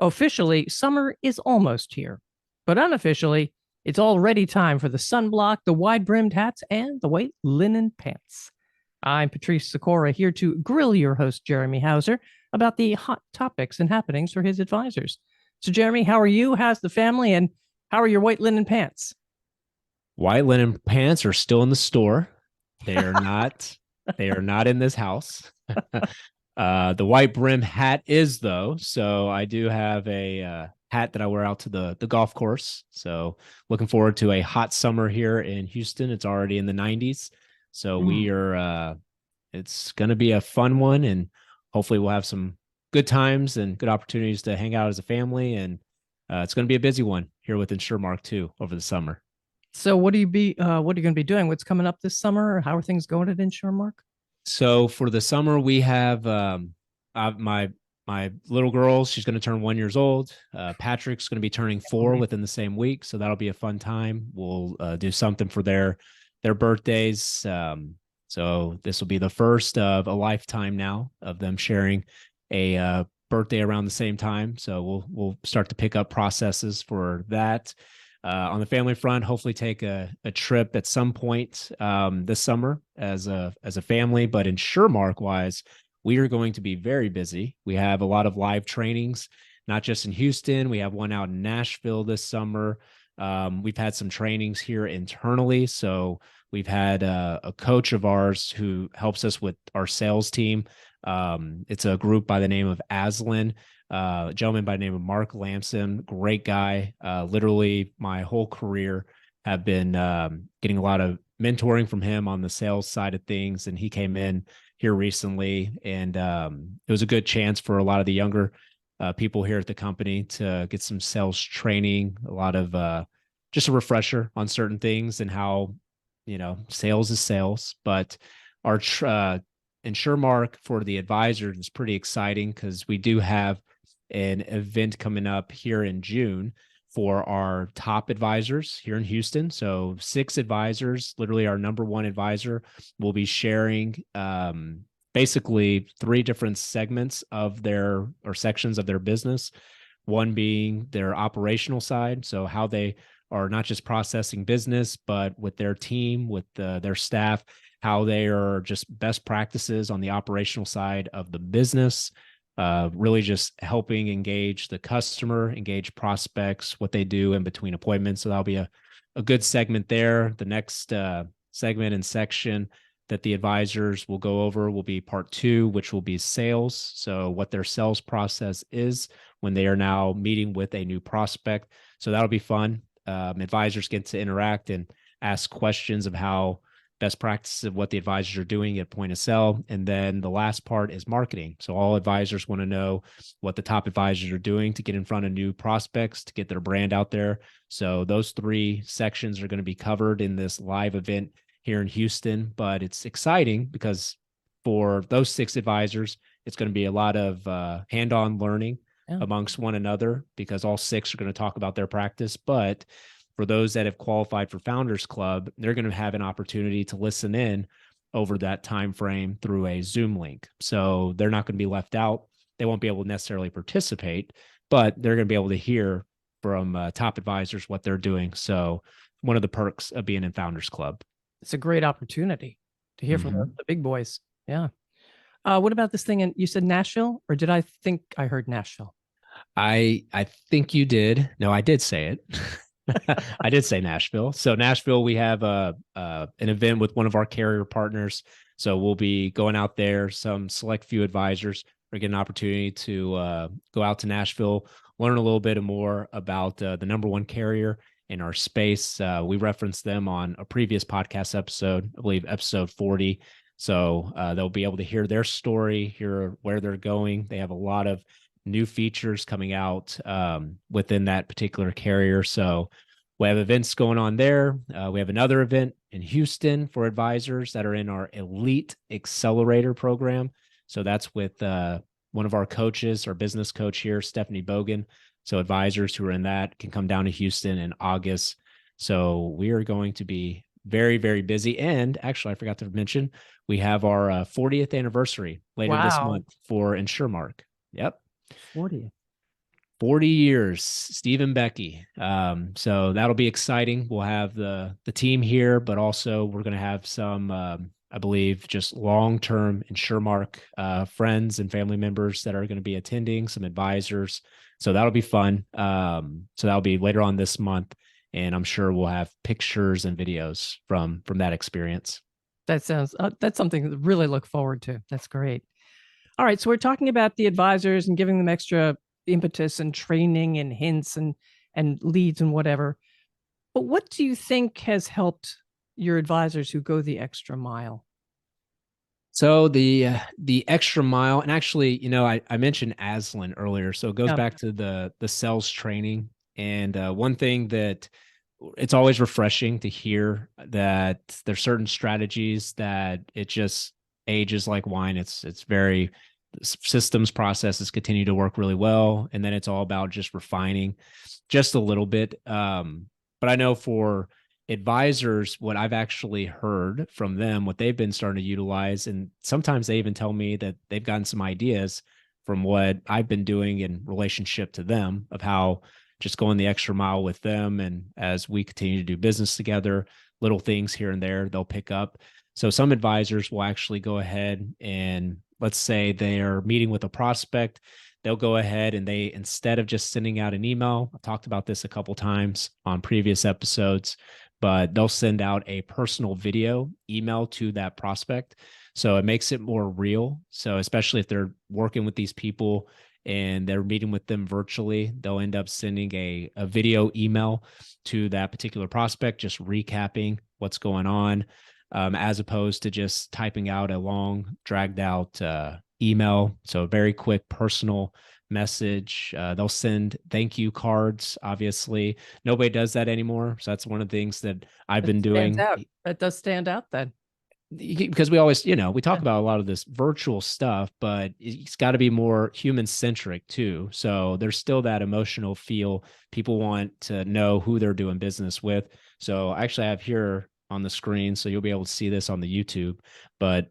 Officially, summer is almost here, but unofficially, it's already time for the sunblock, the wide brimmed hats, and the white linen pants. I'm Patrice Sikora, here to grill your host, Jeremy Hauser, about the hot topics and happenings for his advisors. So, Jeremy, how are you? How's the family? And how are your white linen pants? White linen pants are still in the store. They are not. They are not in this house. The white brim hat is though, so I do have a hat that I wear out to the golf course. So looking forward to a hot summer here in Houston. It's already in the 90s, so we Mm. are. It's going to be a fun one, and hopefully we'll have some good times and good opportunities to hang out as a family. And it's going to be a busy one here with InsurMark too over the summer. So, what are you going to be doing? What's coming up this summer? Or how are things going at InsurMark? So for the summer, we have my little girl. She's going to turn 1 year old. Patrick's going to be turning 4 within the same week, so that'll be a fun time. We'll do something for their birthdays. So this will be the first of a lifetime now of them sharing a birthday around the same time. So we'll start to pick up processes for that. On the family front, hopefully take a trip at some point this summer as a family. But InsurMark wise, we are going to be very busy. We have a lot of live trainings, not just in Houston. We have one out in Nashville this summer. We've had some trainings here internally. So we've had a coach of ours who helps us with our sales team. It's a group by the name of Aslan, a gentleman by the name of Mark Lamson, great guy. Literally, my whole career have been getting a lot of mentoring from him on the sales side of things, and he came in here recently, and it was a good chance for a lot of the younger people here at the company to get some sales training, a lot of just a refresher on certain things and how sales is sales. But our InsurMark for the advisors is pretty exciting because we do have an event coming up here in June for our top advisors here in Houston. So 6 advisors, literally our number one advisor, will be sharing basically 3 different segments of their or sections of their business. One being their operational side, so how they are not just processing business, but with their team, with their staff, how they are just best practices on the operational side of the business, really just helping engage the customer, engage prospects, what they do in between appointments. So that'll be a good segment there. The next segment and section that the advisors will go over will be part 2, which will be sales. So what their sales process is when they are now meeting with a new prospect. So that'll be fun. Advisors get to interact and ask questions of how best practices of what the advisors are doing at point of sale. And then the last part is marketing. So all advisors want to know what the top advisors are doing to get in front of new prospects, to get their brand out there. So those 3 sections are going to be covered in this live event here in Houston. But it's exciting because for those 6 advisors, it's going to be a lot of hand-on learning amongst one another because all 6 are going to talk about their practice. But for those that have qualified for Founders Club, they're going to have an opportunity to listen in over that time frame through a Zoom link. So they're not going to be left out. They won't be able to necessarily participate, but they're going to be able to hear from top advisors what they're doing. So one of the perks of being in Founders Club. It's a great opportunity to hear from the big boys. Yeah. What about this thing? And you said Nashville, or did I think I heard Nashville? I think you did. No, I did say it. I did say Nashville. So Nashville, we have an event with one of our carrier partners. So we'll be going out there. Some select few advisors are getting an opportunity to go out to Nashville, learn a little bit more about the number one carrier in our space. We referenced them on a previous podcast episode, I believe episode 40. So they'll be able to hear their story, hear where they're going. They have a lot of new features coming out within that particular carrier. So we have events going on there. We have another event in Houston for advisors that are in our Elite Accelerator program. So that's with one of our coaches, our business coach here, Stephanie Bogan. So advisors who are in that can come down to Houston in August. So we are going to be very, very busy. And actually, I forgot to mention, we have our 40th anniversary later this month for InsurMark. Yep. 40th. 40 years, Steve and Becky. So that'll be exciting. We'll have the team here, but also we're going to have some, I believe, just long-term InsurMark friends and family members that are going to be attending, some advisors. So that'll be fun. So that'll be later on this month, and I'm sure we'll have pictures and videos from that experience. That sounds that's something to really look forward to. That's great. All right, so we're talking about the advisors and giving them extra impetus and training and hints and leads and whatever. But what do you think has helped your advisors who go the extra mile? So the extra mile, and actually, I mentioned Aslan earlier, so it goes Yeah. back to the sales training. And one thing that it's always refreshing to hear that there's certain strategies that it just ages like wine. It's very systems processes continue to work really well, and then it's all about just refining just a little bit. But I know for advisors, what I've actually heard from them, what they've been starting to utilize, and sometimes they even tell me that they've gotten some ideas from what I've been doing in relationship to them of how just going the extra mile with them. And as we continue to do business together, little things here and there, they'll pick up. So some advisors will actually go ahead and let's say they're meeting with a prospect, they'll go ahead and they, instead of just sending out an email, I've talked about this a couple times on previous episodes, but they'll send out a personal video email to that prospect. So it makes it more real. So especially if they're working with these people and they're meeting with them virtually, they'll end up sending a video email to that particular prospect, just recapping what's going on, as opposed to just typing out a long, dragged out email. So a very quick personal message. They'll send thank you cards. Obviously, nobody does that anymore. So that's one of the things that I've been doing. That does stand out then. Because we always, we talk about a lot of this virtual stuff, but it's got to be more human centric too. So there's still that emotional feel. People want to know who they're doing business with. So actually I have here on the screen, so you'll be able to see this on the YouTube, but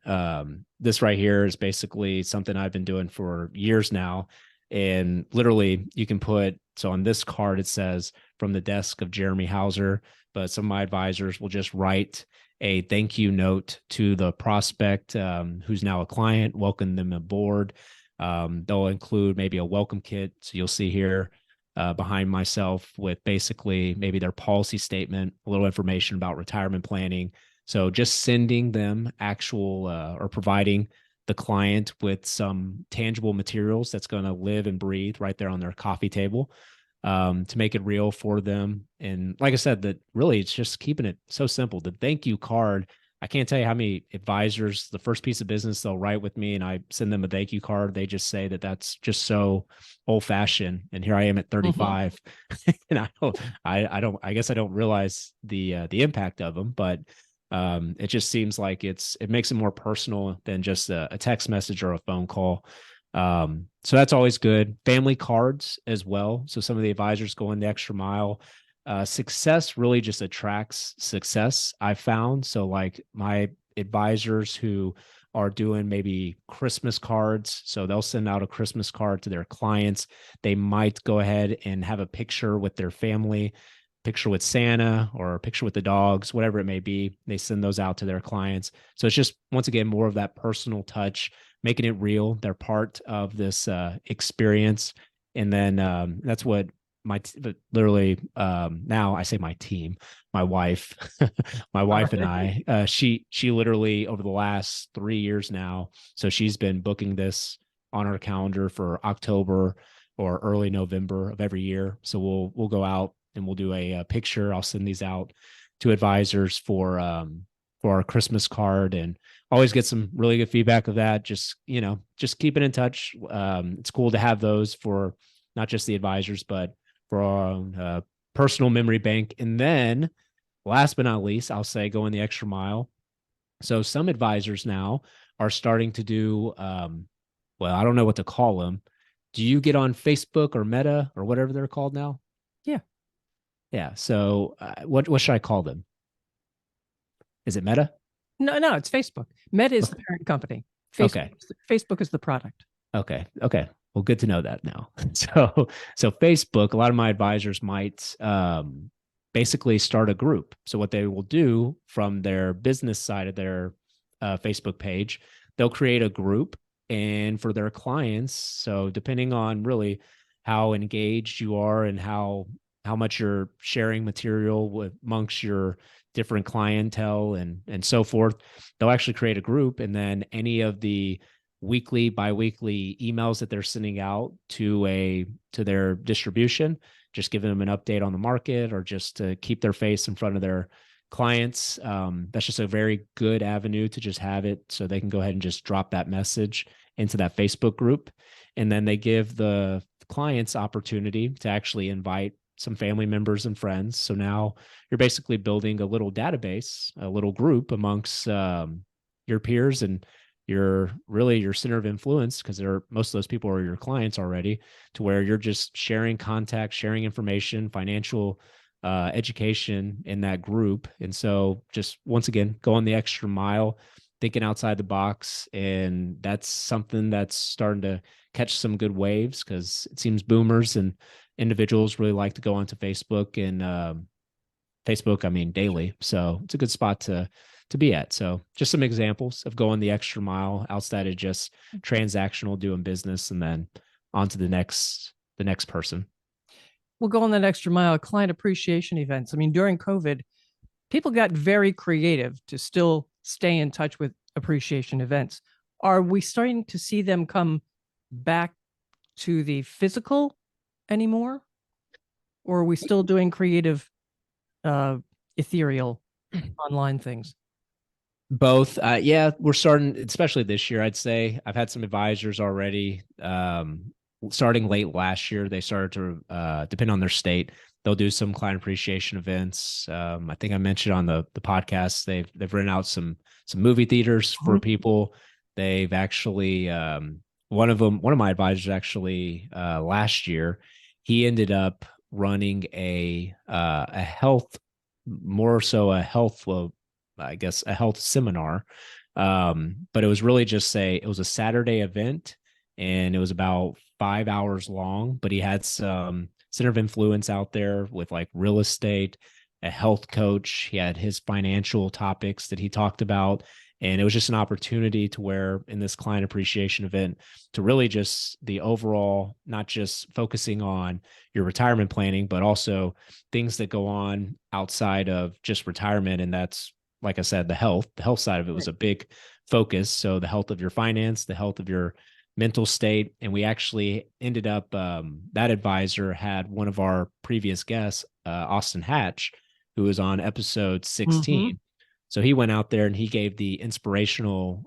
this right here is basically something I've been doing for years now. And literally you can put, so on this card, it says from the desk of Jeremy Hauser, but some of my advisors will just write a thank you note to the prospect who's now a client, welcome them aboard. They'll include maybe a welcome kit. So you'll see here behind myself with basically maybe their policy statement, a little information about retirement planning. So just sending them actual or providing the client with some tangible materials that's going to live and breathe right there on their coffee table. To make it real for them. And like I said, that really it's just keeping it so simple. The thank you card, I can't tell you how many advisors, the first piece of business they'll write with me and I send them a thank you card. They just say that that's just so old fashioned. And here I am at 35 and I guess I don't realize the impact of them, but it just seems like it makes it more personal than just a text message or a phone call. So that's always good. Family cards as well. So some of the advisors go in the extra mile. Success really just attracts success, I found. So like my advisors who are doing maybe Christmas cards, so they'll send out a Christmas card to their clients. They might go ahead and have a picture with their family, picture with Santa or a picture with the dogs, whatever it may be. They send those out to their clients. So it's just, once again, more of that personal touch, making it real. They're part of this experience. And then that's what literally now I say my team, my wife, my wife and I, she literally over the last 3 years now. So she's been booking this on our calendar for October or early November of every year. So we'll go out and we'll do a picture. I'll send these out to advisors for our Christmas card, and always get some really good feedback of that. Just keeping in touch. It's cool to have those for not just the advisors, but for our own personal memory bank. And then last but not least, I'll say going the extra mile. So some advisors now are starting to do, well, I don't know what to call them. Do you get on Facebook or Meta or whatever they're called now? Yeah. Yeah. So what should I call them? Is it Meta? No, it's Facebook. Meta is the parent company. Facebook is the product. Okay. Well, good to know that now. So Facebook, a lot of my advisors might basically start a group. So what they will do from their business side of their Facebook page, they'll create a group, and for their clients. So depending on really how engaged you are and how much you're sharing material with amongst your different clientele and so forth, they'll actually create a group, and then any of the weekly, biweekly emails that they're sending out to their distribution, just giving them an update on the market or just to keep their face in front of their clients. That's just a very good avenue to just have it so they can go ahead and just drop that message into that Facebook group. And then they give the clients opportunity to actually invite some family members and friends. So now you're basically building a little database, a little group amongst your peers and your center of influence, because most of those people are your clients already, to where you're just sharing contacts, sharing information, financial education in that group. And so just once again, going the extra mile, thinking outside the box. And that's something that's starting to catch some good waves, because it seems boomers and individuals really like to go onto Facebook and Facebook, I mean, daily. So it's a good spot to be at. So just some examples of going the extra mile outside of just transactional doing business, and then on to the next person. We'll go on that extra mile. Client appreciation events. I mean, during COVID, people got very creative to still stay in touch with appreciation events. Are we starting to see them come back to the physical anymore? Or are we still doing creative, ethereal online things? Both. Yeah, we're starting, especially this year, I'd say. I've had some advisors already. Starting late last year, they started to depend on their state. They'll do some client appreciation events. I think I mentioned on the podcast, they've rented out some movie theaters for people. They've actually one of my advisors actually last year, he ended up running a health, more so a health, I guess a health seminar. But it was really just it was a Saturday event, and it was about 5 hours long, but he had some center of influence out there with like real estate, a health coach. He had his financial topics that he talked about. And it was just an opportunity to where in this client appreciation event to really just the overall, not just focusing on your retirement planning, but also things that go on outside of just retirement. And that's, like I said, the health side of it was a big focus. So the health of your finance, the health of your mental state. And we actually ended up, that advisor had one of our previous guests, Austin Hatch, who was on episode 16. So he went out there and he gave the inspirational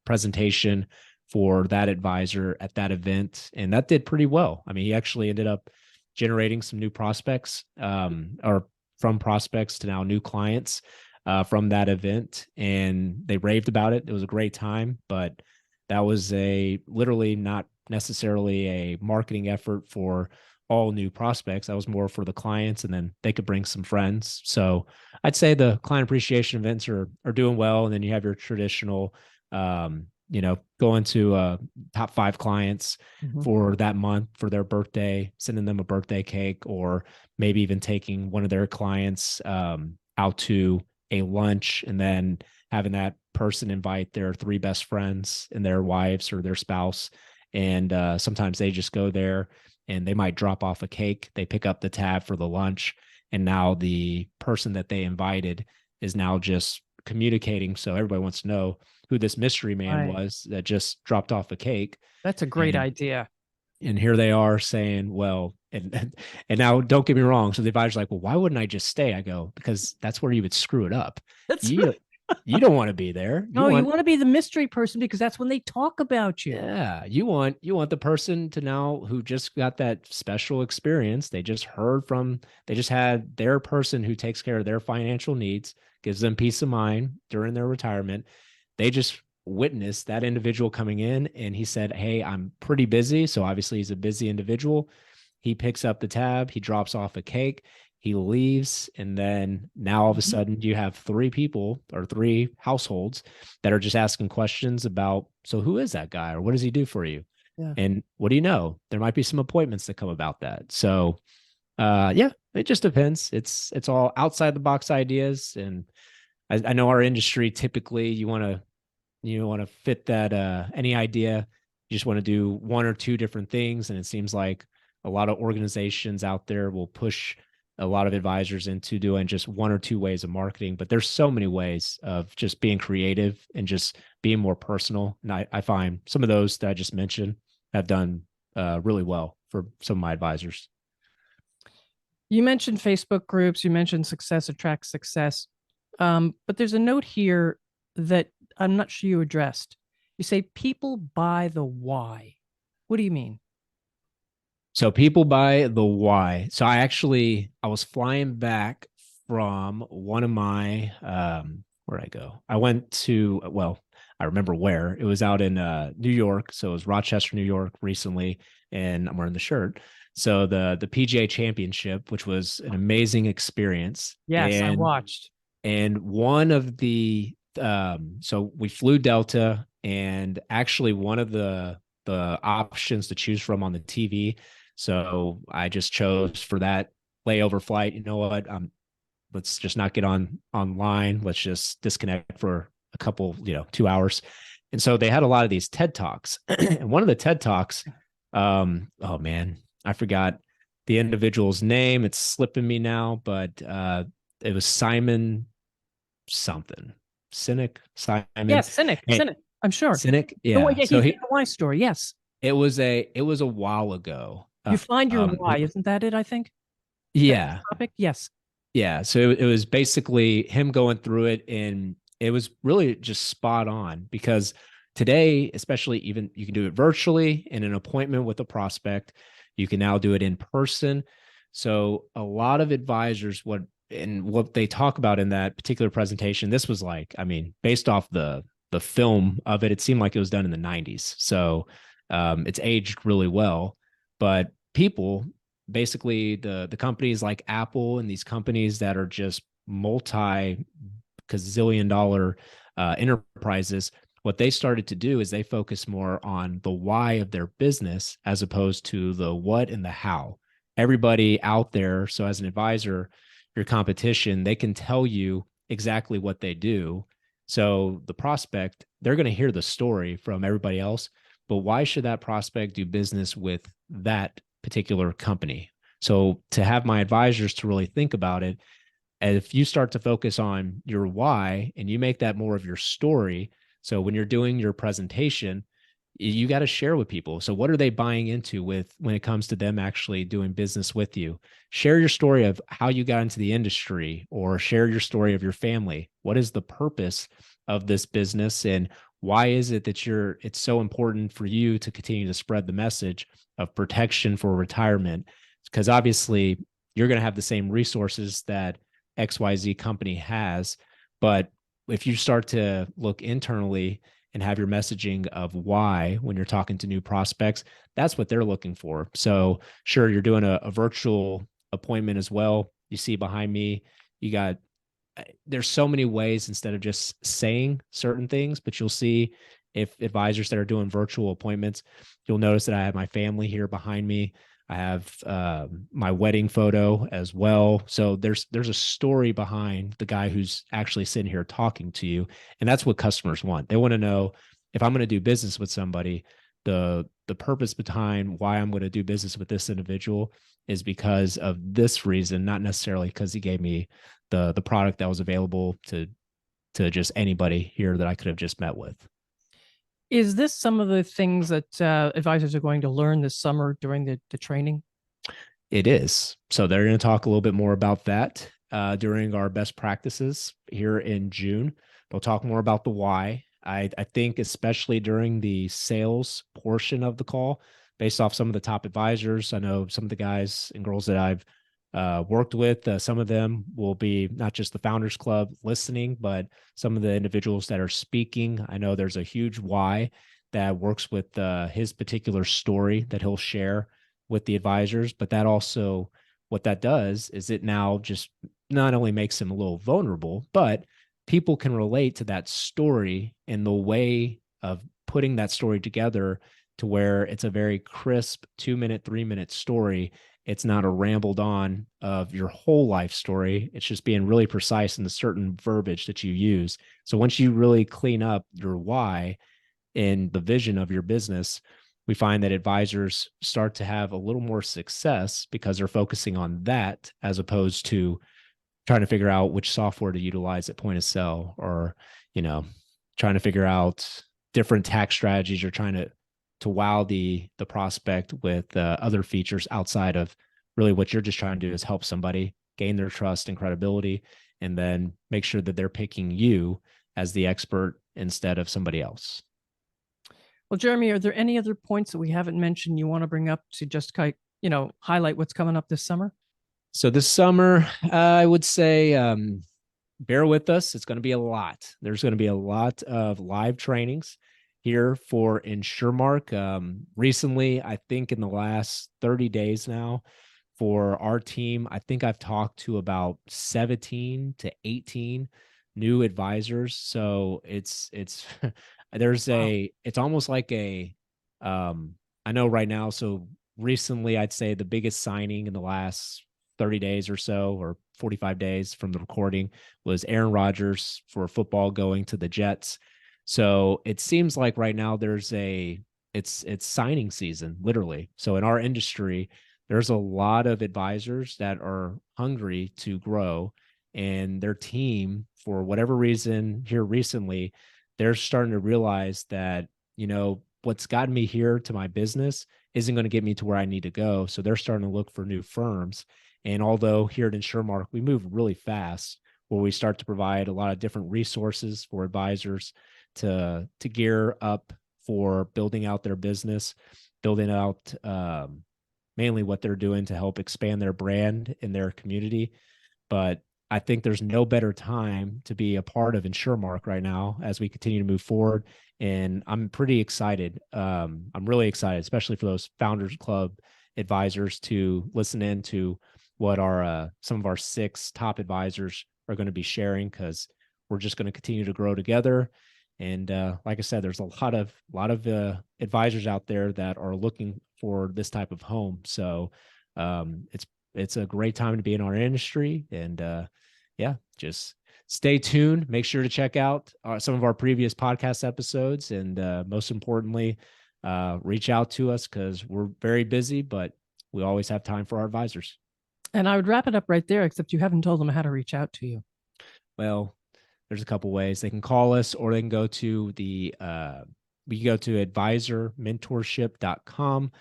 presentation for that advisor at that event. And that did pretty well. I mean, he actually ended up generating some new prospects, or from prospects to now new clients from that event. And they raved about it. It was a great time, but that was literally not necessarily a marketing effort for all new prospects. That was more for the clients, and then they could bring some friends. So I'd say the client appreciation events are doing well. And then you have your traditional, going to top 5 clients for that month for their birthday, sending them a birthday cake, or maybe even taking one of their clients out to a lunch, and then having that person invite their 3 best friends and their wives or their spouse. And sometimes they just go there and they might drop off a cake. They pick up the tab for the lunch. And now the person that they invited is now just communicating. So everybody wants to know who this mystery man was that just dropped off a cake. That's a great idea. And here they are saying, well, and now don't get me wrong. So the advisor's like, well, why wouldn't I just stay? I go, because that's where you would screw it up. You don't want to be there. You want to be the mystery person, because that's when they talk about you. Yeah. You want the person to now who just got that special experience. They just had their person who takes care of their financial needs, gives them peace of mind during their retirement. They just witnessed that individual coming in, and he said, hey, I'm pretty busy. So obviously he's a busy individual. He picks up the tab, he drops off a cake, he leaves. And then now all of a sudden you have 3 people or 3 households that are just asking questions about, so who is that guy, or what does he do for you? Yeah. And what do you know? There might be some appointments that come about that. So yeah, it just depends. It's all outside the box ideas. And I know our industry, typically you want to fit that any idea. You just want to do one or two different things. And it seems like a lot of organizations out there will push a lot of advisors into doing just one or two ways of marketing. But there's so many ways of just being creative and just being more personal. And I find some of those that I just mentioned have done really well for some of my advisors. You mentioned Facebook groups, you mentioned success attracts success. But there's a note here that I'm not sure you addressed. You say people buy the why. What do you mean? So people buy the why. So I was flying back from one of my where'd I go? I went to, well, I remember where. It was out in New York. So it was Rochester, New York recently, and I'm wearing the shirt. So the PGA Championship, which was an amazing experience. Yes, I watched. And one of the so we flew Delta, and actually one of the options to choose from on the TV. So I just chose for that layover flight. You know what? Let's just not get online. Let's just disconnect for a couple, 2 hours. And so they had a lot of these TED Talks. And one of the TED Talks, oh man, I forgot the individual's name. It's slipping me now, but it was Simon something. Simon. Yes, cynic, Hey, cynic. I'm sure. Cynic. The way, Yeah. yeah, So he did the why story. Yes, it was a while ago. you find your why. Isn't that it? I think that Yeah. topic. Yes. Yeah. So it was basically him going through it, and it was really just spot on because today, especially, even you can do it virtually in an appointment with a prospect. You can now do it in person. So a lot of advisors, what they talk about in that particular presentation, this was like, I mean, based off the film of it, it seemed like it was done in the 90s. So it's aged really well. But people, basically the companies like Apple and these companies that are just multi gazillion dollar enterprises, what they started to do is they focus more on the why of their business as opposed to the what and the how. Everybody out there, so as an advisor, your competition, they can tell you exactly what they do. So the prospect, they're going to hear the story from everybody else, but why should that prospect do business with that particular company? So to have my advisors to really think about it, and if you start to focus on your why and you make that more of your story, so when you're doing your presentation, you got to share with people. So what are they buying into with when it comes to them actually doing business with you? Share your story of how you got into the industry, or share your story of your family. What is the purpose of this business, and why is it that it's so important for you to continue to spread the message of protection for retirement? Because obviously you're going to have the same resources that XYZ company has, but if you start to look internally and have your messaging of why when you're talking to new prospects, that's what they're looking for. So sure, you're doing a virtual appointment as well. You see behind me, you got, there's so many ways instead of just saying certain things, but you'll see if advisors that are doing virtual appointments, you'll notice that I have my family here behind me. I have my wedding photo as well. So there's a story behind the guy who's actually sitting here talking to you, and that's what customers want. They want to know, if I'm going to do business with somebody, the purpose behind why I'm going to do business with this individual is because of this reason, not necessarily because he gave me the product that was available to just anybody here that I could have just met with. Is this some of the things that advisors are going to learn this summer during the training? It is. So they're going to talk a little bit more about that during our best practices here in June. They'll talk more about the why. I think especially during the sales portion of the call, based off some of the top advisors, I know some of the guys and girls that I've worked with, some of them will be not just the Founders Club listening, but some of the individuals that are speaking. I know there's a huge why that works with his particular story that he'll share with the advisors, but that also, what that does is it now just not only makes him a little vulnerable, but people can relate to that story in the way of putting that story together to where it's a very crisp 2 minute, 3 minute story. It's not a rambled on of your whole life story. It's just being really precise in the certain verbiage that you use. So once you really clean up your why and the vision of your business, we find that advisors start to have a little more success because they're focusing on that as opposed to trying to figure out which software to utilize at point of sale, or, trying to figure out different tax strategies. You're trying to wow the prospect with other features outside of really what you're just trying to do is help somebody gain their trust and credibility, and then make sure that they're picking you as the expert instead of somebody else. Well, Jeremy, are there any other points that we haven't mentioned you want to bring up to just highlight what's coming up this summer? So this summer, I would say bear with us. It's going to be a lot. There's going to be a lot of live trainings here for InsurMark. Recently, I think in the last 30 days now, for our team, I think I've talked to about 17 to 18 new advisors. So it's it's almost like I know right now. So recently, I'd say the biggest signing in the last 30 days or so, or 45 days from the recording, was Aaron Rodgers for football going to the Jets. So it seems like right now it's signing season, literally. So in our industry, there's a lot of advisors that are hungry to grow, and their team, for whatever reason here recently, they're starting to realize that, what's gotten me here to my business isn't going to get me to where I need to go. So they're starting to look for new firms. And although here at InsurMark, we move really fast, where we start to provide a lot of different resources for advisors to gear up for building out their business, building out mainly what they're doing to help expand their brand in their community. But I think there's no better time to be a part of InsurMark right now as we continue to move forward. And I'm pretty excited. I'm really excited, especially for those Founders Club advisors, to listen in to what our some of our 6 top advisors are going to be sharing, because we're just going to continue to grow together. And like I said, there's a lot of advisors out there that are looking for this type of home. So it's a great time to be in our industry. And yeah, just stay tuned. Make sure to check out some of our previous podcast episodes, and most importantly, reach out to us, because we're very busy, but we always have time for our advisors. And I would wrap it up right there, except you haven't told them how to reach out to you. Well, there's a couple ways. They can call us, or they can go to we go to advisormentorship.com.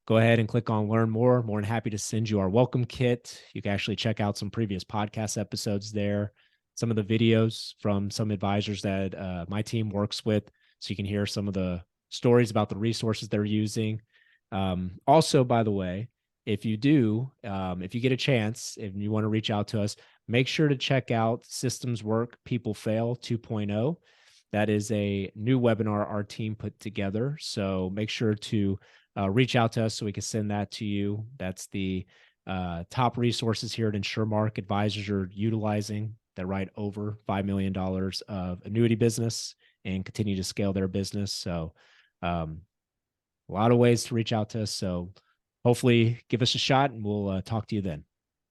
Go ahead and click on learn more. More than happy to send you our welcome kit. You can actually check out some previous podcast episodes there, some of the videos from some advisors that my team works with, so you can hear some of the stories about the resources they're using. Also, by the way, if you get a chance, if you want to reach out to us, make sure to check out Systems Work People Fail 2.0. That is a new webinar our team put together. So make sure to reach out to us so we can send that to you. That's the top resources here at InsurMark advisors are utilizing that write over $5 million of annuity business and continue to scale their business. So a lot of ways to reach out to us. So hopefully give us a shot, and we'll talk to you then.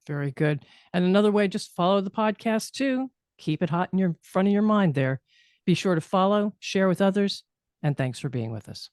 Very good. And another way, just follow the podcast too. Keep it hot in your front of your mind there. Be sure to follow, share with others, and thanks for being with us.